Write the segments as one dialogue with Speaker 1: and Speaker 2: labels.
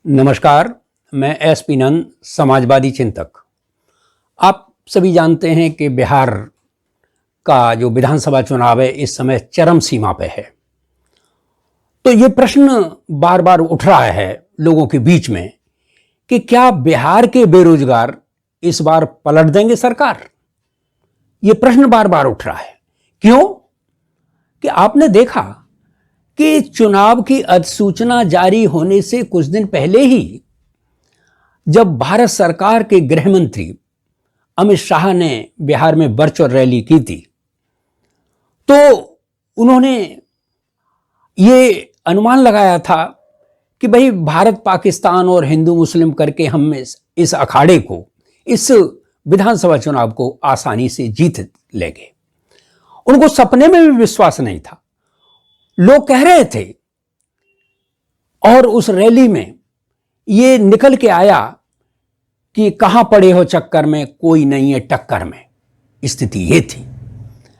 Speaker 1: नमस्कार, मैं एसपी नंद, समाजवादी चिंतक। आप सभी जानते हैं कि बिहार का जो विधानसभा चुनाव है इस समय चरम सीमा पे है। तो ये प्रश्न बार बार उठ रहा है लोगों के बीच में कि क्या बिहार के बेरोजगार इस बार पलट देंगे सरकार। ये प्रश्न बार बार उठ रहा है। क्यों? कि आपने देखा कि चुनाव की अधिसूचना जारी होने से कुछ दिन पहले ही जब भारत सरकार के गृह मंत्री अमित शाह ने बिहार में वर्चुअल रैली की थी तो उन्होंने ये अनुमान लगाया था कि भाई भारत पाकिस्तान और हिंदू मुस्लिम करके हम इस अखाड़े को, इस विधानसभा चुनाव को आसानी से जीत लेंगे। उनको सपने में भी विश्वास नहीं था। लोग कह रहे थे और उस रैली में ये निकल के आया कि कहां पड़े हो चक्कर में, कोई नहीं है टक्कर में, स्थिति ये थी।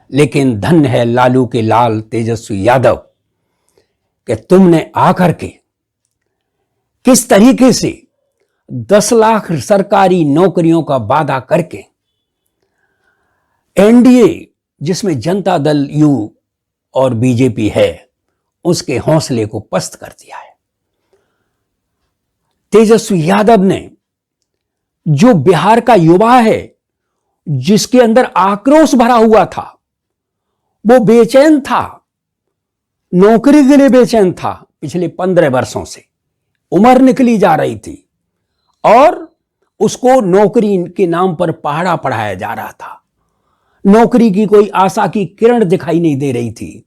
Speaker 1: लेकिन धन्य है लालू के लाल तेजस्वी यादव कि तुमने आकर के किस तरीके से 10 लाख सरकारी नौकरियों का वादा करके एनडीए जिसमें जनता दल यू और बीजेपी है उसके हौसले को पस्त कर दिया है। तेजस्वी यादव ने, जो बिहार का युवा है जिसके अंदर आक्रोश भरा हुआ था, वो बेचैन था, नौकरी के लिए बेचैन था। पिछले 15 वर्षों से उम्र निकली जा रही थी और उसको नौकरी के नाम पर पहाड़ा पढ़ाया जा रहा था। नौकरी की कोई आशा की किरण दिखाई नहीं दे रही थी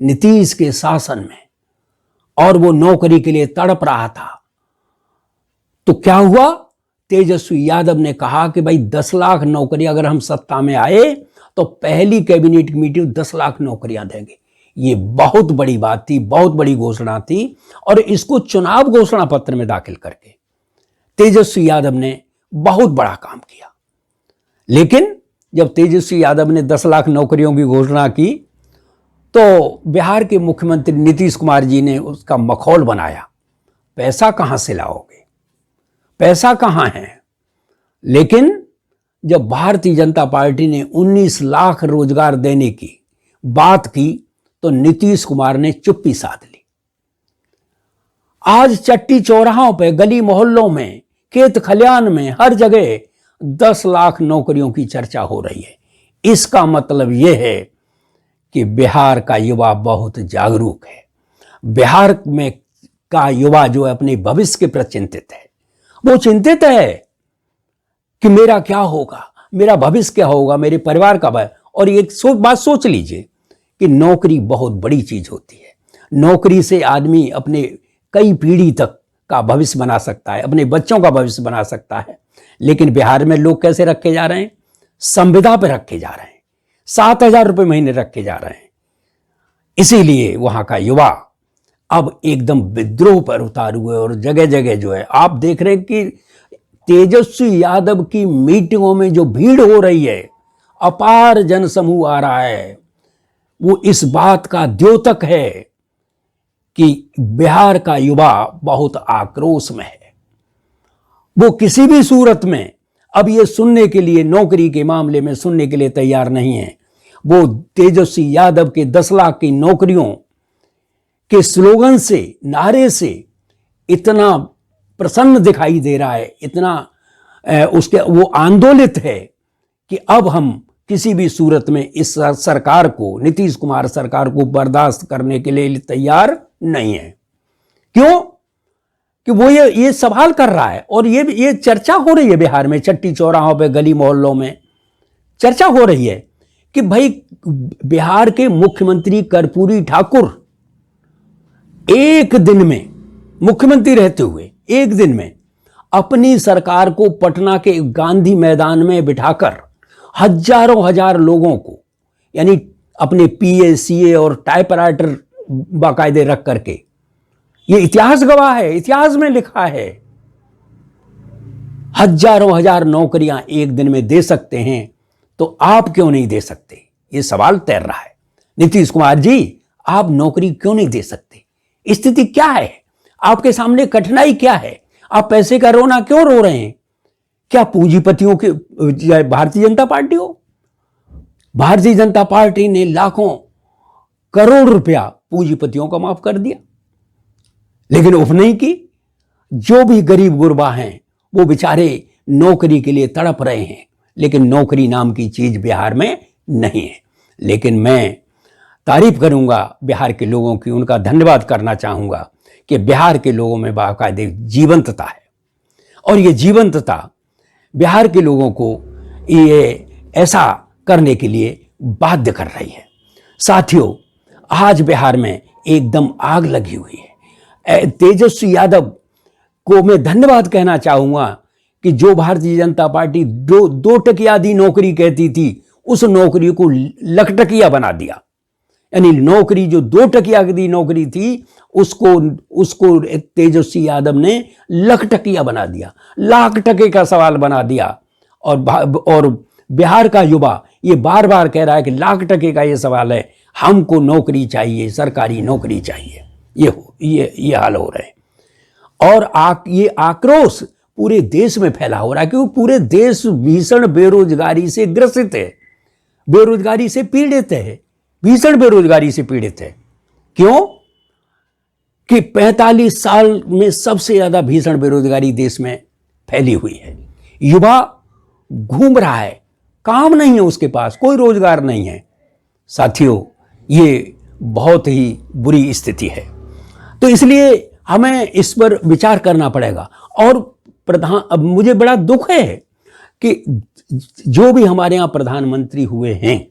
Speaker 1: नीतीश के शासन में, और वो नौकरी के लिए तड़प रहा था। तो क्या हुआ? तेजस्वी यादव ने कहा कि भाई 10 लाख नौकरी अगर हम सत्ता में आए तो पहली कैबिनेट मीटिंग 10 लाख नौकरियां देंगे। ये बहुत बड़ी बात थी, बहुत बड़ी घोषणा थी, और इसको चुनाव घोषणा पत्र में दाखिल करके तेजस्वी यादव ने बहुत बड़ा काम किया। लेकिन जब तेजस्वी यादव ने 10 लाख नौकरियों की घोषणा की तो बिहार के मुख्यमंत्री नीतीश कुमार जी ने उसका मखौल बनाया। पैसा कहां से लाओगे, पैसा कहां है? लेकिन जब भारतीय जनता पार्टी ने 19 लाख रोजगार देने की बात की तो नीतीश कुमार ने चुप्पी साध ली। आज चट्टी चौराहों पे, गली मोहल्लों में, खेत खलियान में, हर जगह 10 लाख नौकरियों की चर्चा हो रही है। इसका मतलब यह है कि बिहार का युवा बहुत जागरूक है। बिहार में का युवा जो अपने भविष्य के प्रति चिंतित है, वो चिंतित है कि मेरा क्या होगा, मेरा भविष्य क्या होगा, मेरे परिवार का भय। और एक बात सोच लीजिए कि नौकरी बहुत बड़ी चीज होती है। नौकरी से आदमी अपने कई पीढ़ी तक का भविष्य बना सकता है, अपने बच्चों का भविष्य बना सकता है। लेकिन बिहार में लोग कैसे रखे जा रहे हैं? संविदा पे रखे जा रहे हैं, 7,000 रुपये महीने रखे जा रहे हैं। इसीलिए वहां का युवा अब एकदम विद्रोह पर उतार हुए, और जगह जगह जो है आप देख रहे हैं कि तेजस्वी यादव की मीटिंगों में जो भीड़ हो रही है, अपार जनसमूह आ रहा है, वो इस बात का द्योतक है कि बिहार का युवा बहुत आक्रोश में है। वो किसी भी सूरत में अब ये सुनने के लिए, नौकरी के मामले में सुनने के लिए तैयार नहीं है। वो तेजस्वी यादव के 10 लाख की नौकरियों के स्लोगन से, नारे से इतना प्रसन्न दिखाई दे रहा है, इतना उसके वो आंदोलित है कि अब हम किसी भी सूरत में इस सरकार को, नीतीश कुमार सरकार को बर्दाश्त करने के लिए तैयार नहीं है। क्यों? कि वो ये सवाल कर रहा है, और ये चर्चा हो रही है बिहार में, चट्टी चौराहों पे, गली मोहल्लों में चर्चा हो रही है कि भाई बिहार के मुख्यमंत्री कर्पूरी ठाकुर एक दिन में, मुख्यमंत्री रहते हुए एक दिन में अपनी सरकार को पटना के गांधी मैदान में बिठाकर हजारों हजार लोगों को, यानी अपने पीए, सीए और टाइपराइटर बाकायदे रख करके, ये इतिहास गवाह है, इतिहास में लिखा है, हजारों हजार नौकरियां एक दिन में दे सकते हैं, तो आप क्यों नहीं दे सकते? ये सवाल तैर रहा है। नीतीश कुमार जी, आप नौकरी क्यों नहीं दे सकते? स्थिति क्या है? आपके सामने कठिनाई क्या है? आप पैसे का रोना क्यों रो रहे हैं? क्या पूंजीपतियों के भारतीय जनता पार्टी हो? भारतीय जनता पार्टी ने लाखों करोड़ रुपया पूंजीपतियों को माफ कर दिया, लेकिन उफ नहीं की। जो भी गरीब गुरबा हैं वो बेचारे नौकरी के लिए तड़प रहे हैं, लेकिन नौकरी नाम की चीज बिहार में नहीं है। लेकिन मैं तारीफ करूंगा बिहार के लोगों की, उनका धन्यवाद करना चाहूंगा कि बिहार के लोगों में बाकायदे जीवंतता है, और ये जीवंतता बिहार के लोगों को ये ऐसा करने के लिए बाध्य कर रही है। साथियों, आज बिहार में एकदम आग लगी हुई है। तेजस्वी यादव को मैं धन्यवाद कहना चाहूंगा कि जो भारतीय जनता पार्टी दो टकिया दी नौकरी कहती थी, उस नौकरी को लखटकिया बना दिया। यानी नौकरी जो 2 टकिया दी नौकरी थी, उसको तेजस्वी यादव ने लखटकिया बना दिया, लाख टके का सवाल बना दिया। और बिहार का युवा ये बार बार कह रहा है कि लाख टके का ये सवाल है, हमको नौकरी चाहिए, सरकारी नौकरी चाहिए। ये हाल हो रहे हैं। और ये आक्रोश पूरे देश में फैला हो रहा है, क्योंकि पूरे देश भीषण बेरोजगारी से ग्रसित है, बेरोजगारी से पीड़ित है, भीषण बेरोजगारी से पीड़ित है। क्यों? कि 45 साल में सबसे ज्यादा भीषण बेरोजगारी देश में फैली हुई है। युवा घूम रहा है, काम नहीं है उसके पास, कोई रोजगार नहीं है। साथियों, ये बहुत ही बुरी स्थिति है। तो इसलिए हमें इस पर विचार करना पड़ेगा। और अब मुझे बड़ा दुख है कि जो भी हमारे यहाँ प्रधानमंत्री हुए हैं,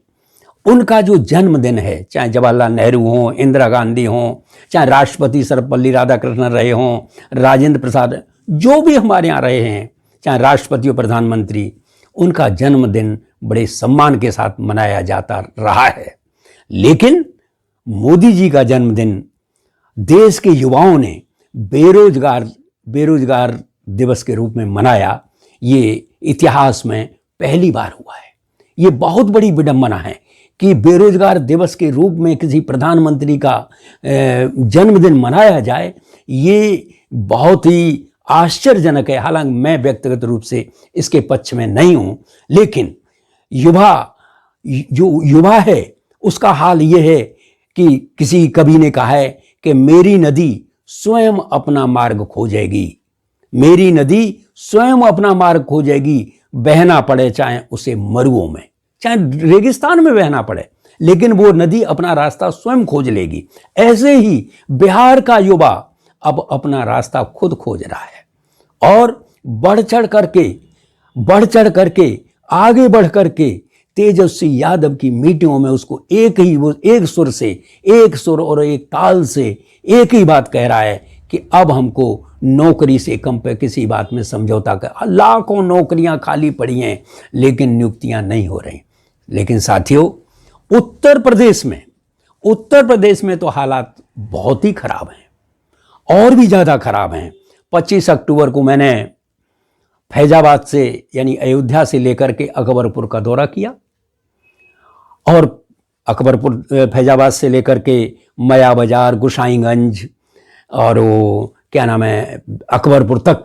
Speaker 1: उनका जो जन्मदिन है, चाहे जवाहरलाल नेहरू हों, इंदिरा गांधी हों, चाहे राष्ट्रपति सर्वपल्ली राधाकृष्णन रहे हों, राजेंद्र प्रसाद, जो भी हमारे यहाँ रहे हैं, चाहे राष्ट्रपति और प्रधानमंत्री, उनका जन्मदिन बड़े सम्मान के साथ मनाया जाता रहा है। लेकिन मोदी जी का जन्मदिन देश के युवाओं ने बेरोजगार दिवस के रूप में मनाया, ये इतिहास में पहली बार हुआ है। ये बहुत बड़ी विडंबना है कि बेरोजगार दिवस के रूप में किसी प्रधानमंत्री का जन्मदिन मनाया जाए। ये बहुत ही आश्चर्यजनक है। हालांकि मैं व्यक्तिगत रूप से इसके पक्ष में नहीं हूं, लेकिन जो युवा है उसका हाल ये है कि किसी कवि ने कहा है कि मेरी नदी स्वयं अपना मार्ग खोजेगी, मेरी नदी स्वयं अपना मार्ग खोजेगी, बहना पड़े चाहे उसे मरुओं में, चाहे रेगिस्तान में बहना पड़े, लेकिन वो नदी अपना रास्ता स्वयं खोज लेगी। ऐसे ही बिहार का युवा अब अपना रास्ता खुद खोज रहा है, और बढ़ चढ़ करके आगे बढ़ करके तेजस्वी यादव की मीटिंगों में उसको एक सुर और एक ताल से एक ही बात कह रहा है कि अब हमको नौकरी से कम पे किसी बात में समझौता कर। लाखों नौकरियां खाली पड़ी हैं, लेकिन नियुक्तियां नहीं हो रही। लेकिन साथियों, उत्तर प्रदेश में तो हालात बहुत ही खराब हैं, और भी ज्यादा खराब हैं। 25 अक्टूबर को मैंने फैजाबाद से यानी अयोध्या से लेकर के अकबरपुर का दौरा किया, और फैजाबाद से लेकर के मया बाजार, गोसाईगंज और वो क्या नाम है अकबरपुर तक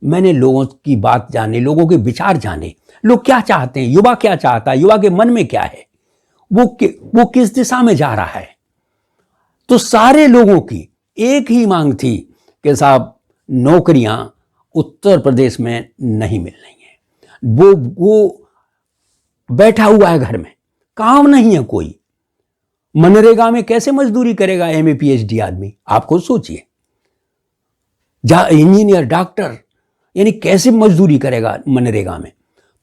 Speaker 1: मैंने लोगों की बात जाने, लोगों के विचार जाने, लोग क्या चाहते हैं, युवा क्या चाहता है, युवा के मन में क्या है, वो किस दिशा में जा रहा है। तो सारे लोगों की एक ही मांग थी कि साहब नौकरियां उत्तर प्रदेश में नहीं मिल रही हैं। वो बैठा हुआ है घर में, काम नहीं है कोई। मनरेगा में कैसे मजदूरी करेगा एमए पीएचडी आदमी, आप खुद सोचिए। इंजीनियर, डॉक्टर, यानी कैसे मजदूरी करेगा मनरेगा में।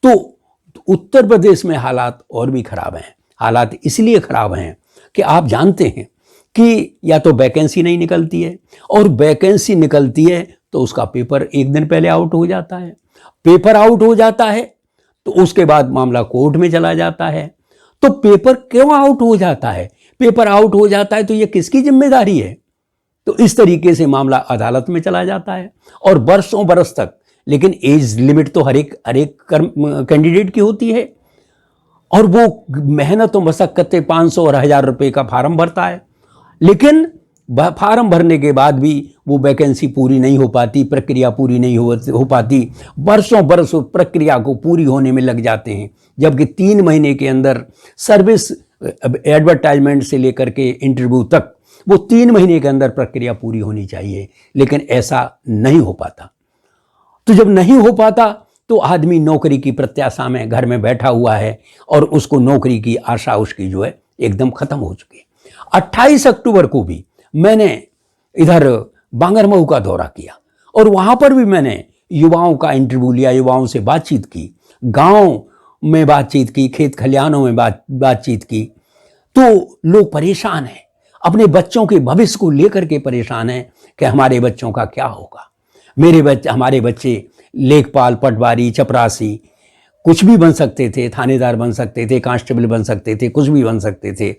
Speaker 1: तो उत्तर प्रदेश में हालात और भी खराब हैं। हालात इसलिए खराब हैं कि आप जानते हैं कि या तो वैकेंसी नहीं निकलती है, और वैकेंसी निकलती है तो उसका पेपर एक दिन पहले आउट हो जाता है। पेपर आउट हो जाता है तो उसके बाद मामला कोर्ट में चला जाता है। तो पेपर क्यों आउट हो जाता है? पेपर आउट हो जाता है तो ये किसकी जिम्मेदारी है? तो इस तरीके से मामला अदालत में चला जाता है, और बरसों बरस तक। लेकिन एज लिमिट तो हर एक कैंडिडेट की होती है, और वो मेहनत और मशक्कत 500 और 1000 रुपए का फार्म भरता है, लेकिन फार्म भरने के बाद भी वो वैकेंसी पूरी नहीं हो पाती, प्रक्रिया पूरी नहीं हो पाती, बरसों बरस उस प्रक्रिया को पूरी होने में लग जाते हैं, जबकि 3 महीने के अंदर सर्विस एडवर्टाइजमेंट से लेकर के इंटरव्यू तक वो 3 महीने के अंदर प्रक्रिया पूरी होनी चाहिए, लेकिन ऐसा नहीं हो पाता। तो जब नहीं हो पाता तो आदमी नौकरी की प्रत्याशा में घर में बैठा हुआ है और उसको नौकरी की आशा उसकी जो है एकदम खत्म हो चुकी है। 28 अक्टूबर को भी मैंने इधर बांगरमऊ का दौरा किया और वहां पर भी मैंने युवाओं का इंटरव्यू लिया, युवाओं से बातचीत की, गांव में बातचीत की, खेत खलिहानों में बातचीत की। तो लोग परेशान हैं, अपने बच्चों के भविष्य को लेकर के परेशान हैं कि हमारे बच्चों का क्या होगा। हमारे बच्चे लेखपाल, पटवारी, चपरासी कुछ भी बन सकते थे, थानेदार बन सकते थे, कांस्टेबल बन सकते थे, कुछ भी बन सकते थे।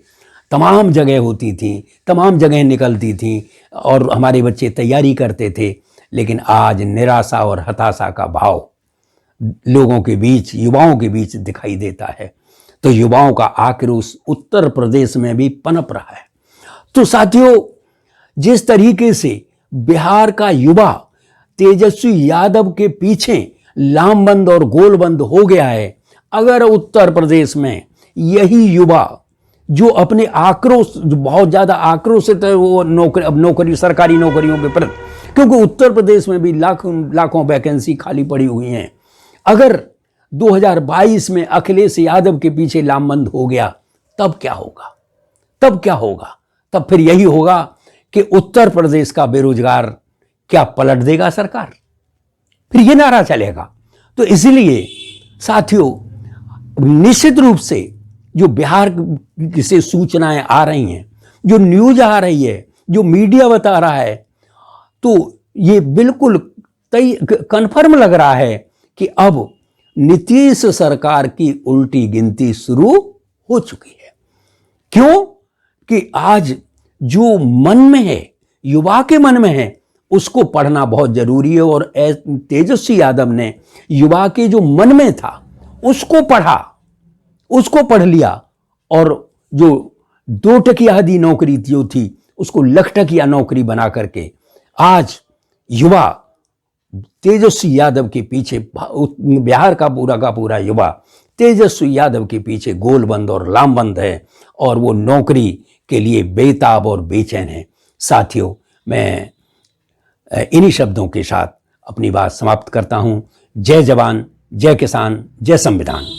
Speaker 1: तमाम जगह होती थी, तमाम जगह निकलती थी और हमारे बच्चे तैयारी करते थे। लेकिन आज निराशा और हताशा का भाव लोगों के बीच, युवाओं के बीच दिखाई देता है। तो युवाओं का आक्रोश उत्तर प्रदेश में भी पनप रहा है। तो साथियों, जिस तरीके से बिहार का युवा तेजस्वी यादव के पीछे लामबंद और गोलबंद हो गया है, अगर उत्तर प्रदेश में यही युवा जो अपने आक्रोश, जो बहुत ज्यादा आक्रोशित है वो नौकरी सरकारी नौकरियों के प्रति, क्योंकि उत्तर प्रदेश में भी लाखों वैकेंसी खाली पड़ी हुई हैं, अगर 2022 में अखिलेश यादव के पीछे लामबंद हो गया तब क्या होगा? तब फिर यही होगा कि उत्तर प्रदेश का बेरोजगार क्या पलट देगा सरकार, फिर ये नारा चलेगा। तो इसलिए साथियों, निश्चित रूप से जो बिहार से सूचनाएं आ रही हैं, जो न्यूज आ रही है, जो मीडिया बता रहा है, तो ये बिल्कुल कन्फर्म लग रहा है कि अब नीतीश सरकार की उल्टी गिनती शुरू हो चुकी है। क्यों? कि आज जो मन में है, युवा के मन में है, उसको पढ़ना बहुत जरूरी है। और तेजस्वी यादव ने युवा के जो मन में था उसको पढ़ा, उसको पढ़ लिया और जो 2 टकिया आधी नौकरी जो थी उसको लाख टकिया नौकरी बना करके आज युवा तेजस्वी यादव के पीछे, बिहार का पूरा युवा तेजस्वी यादव के पीछे गोलबंद और लामबंद है और वो नौकरी के लिए बेताब और बेचैन है। साथियों, मैं इन्हीं शब्दों के साथ अपनी बात समाप्त करता हूं। जय जवान, जय किसान, जय संविधान।